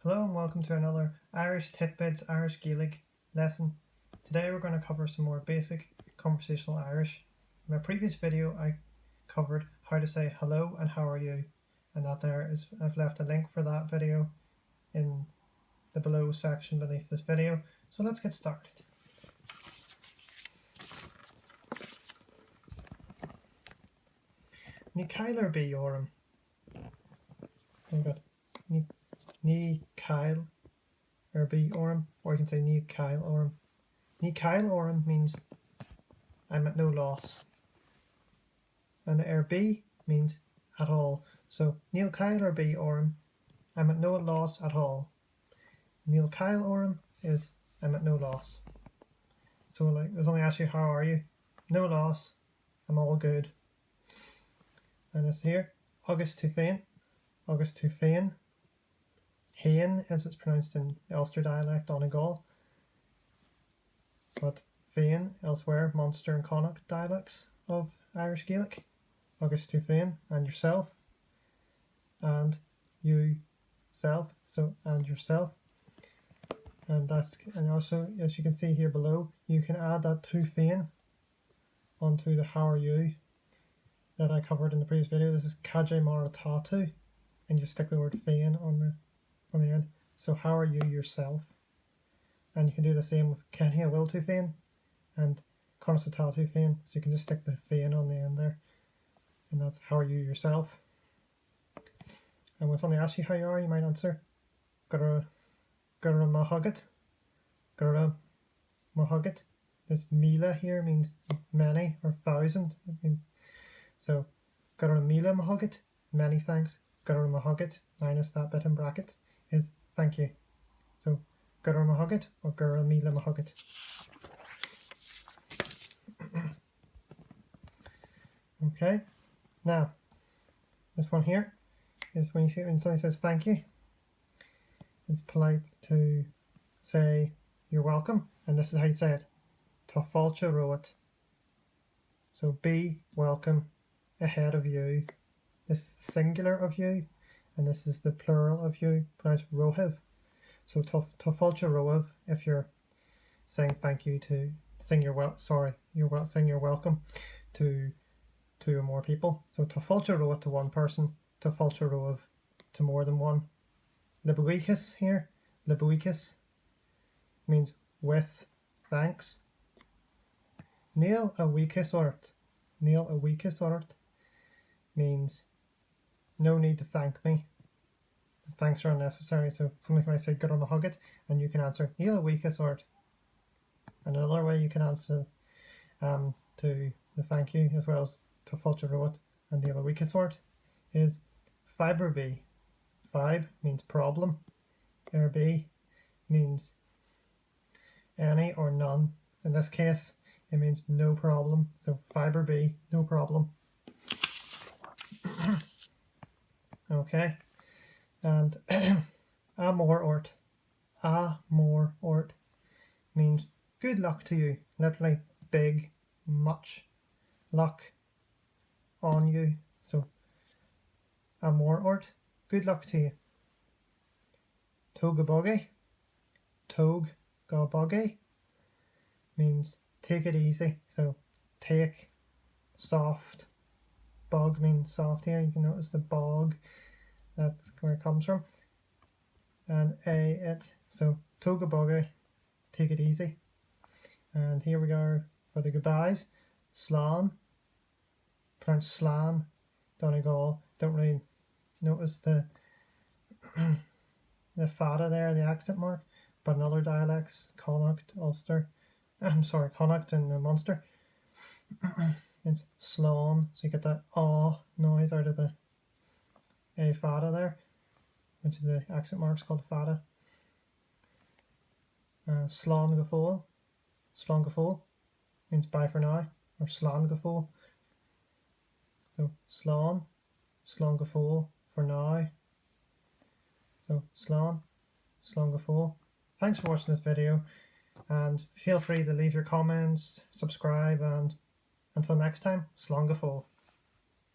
Hello and welcome to another Irish Tidbits Irish Gaelic lesson. Today we're going to cover some more basic conversational Irish. In my previous video I covered how to say hello and how are you, and I've left a link for that video in the below section beneath this video. So let's get started. Ní Kyle be orm. Ní Kyle be orm, or you can say Ní Kyle orm. Ní Kyle orm means I'm at no loss, and be means at all. So Níl Kyle be orm, I'm at no loss at all. Níl Kyle orm is I'm at no loss. So like there's only ask you how are you? No loss, I'm all good. And it's here, August to Fain, August to Fain. Hain, as it's pronounced in the Ulster dialect, Donegal, but Fain elsewhere, Munster and Connacht dialects of Irish Gaelic. August to Fain, and yourself, and you self, so and yourself, and also as you can see here below, you can add that to Fain onto the how are you that I covered in the previous video. This is Kaje Maratatu, and you stick the word Fain on the end. So how are you yourself? And you can do the same with Kenny will to Fain and Conversational to Fain. So you can just stick the Fain on the end there, and that's how are you yourself. And when somebody asks you how you are, you might answer Gura Mahagat. Gura Mahagat. This Mila here means many or thousand. So Gura Mila Mahagat, many thanks. Gura Mahagat minus that bit in brackets is thank you. So Gura Mahagat or Gura Mila Mahagat. Okay, now this one here is when somebody says thank you, it's polite to say you're welcome, and this is how you say it. Tá fáilte roit. So be welcome ahead of you. This is the singular of you, and this is the plural of you, pronounced rohiv. So tá fáilte roiv if you're saying thank you to saying you're welcome to two or more people. So tá fáilte roiv to one person, tá fáilte roiv to more than one. Libuichas here, libuichas means with thanks. Níl a weakest ort. Níl a weakest ort means no need to thank me. Thanks are unnecessary. So something might say good on the hugget, and you can answer Níl a weakest ort. Another way you can answer to the thank you as well as to fáilte roiv and Níl a weakest ort is fiber b. Fib means problem. B means any or none. In this case, it means no problem. So fiber B, no problem. Okay, and a more ort means good luck to you. Literally big, much luck on you. So a more ort, good luck to you. Togaboggy means take it easy. So take, soft, bog means soft here. You can notice the bog, that's where it comes from. And it, so togaboggy, take it easy. And here we go for the goodbyes. Slán, pronounced Slán, Donegal. Don't really notice the the fada there, the accent mark, but in other dialects, Connacht, Ulster, Connacht and Munster, it's slán, so you get that noise out of the a fada there, which is the accent marks called fada. Slán go fóil means bye for now, or slán go fóil. So slán go fóil for now. So slán go fóil. Thanks for watching this video, and feel free to leave your comments, subscribe, and until next time, slán go fóil.